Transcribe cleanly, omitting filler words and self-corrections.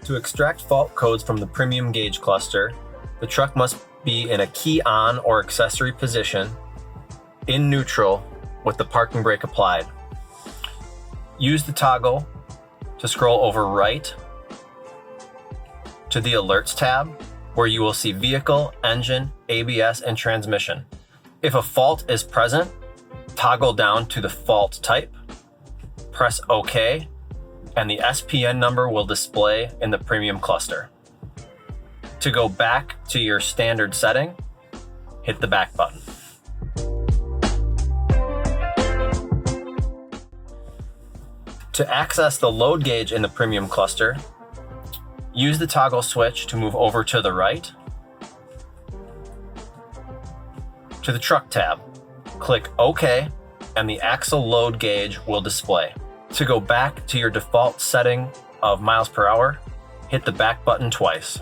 To extract fault codes from the premium gauge cluster, the truck must be in a key on or accessory position, in neutral, with the parking brake applied. Use the toggle to scroll over right to the Alerts tab, where you will see Vehicle, Engine, ABS, and Transmission. If a fault is present, toggle down to the fault type, press OK, and the SPN number will display in the premium cluster. To go back to your standard setting, hit the back button. To access the load gauge in the premium cluster, use the toggle switch to move over to the right. To the Truck tab, click OK, and the axle load gauge will display. To go back to your default setting of miles per hour, hit the back button twice.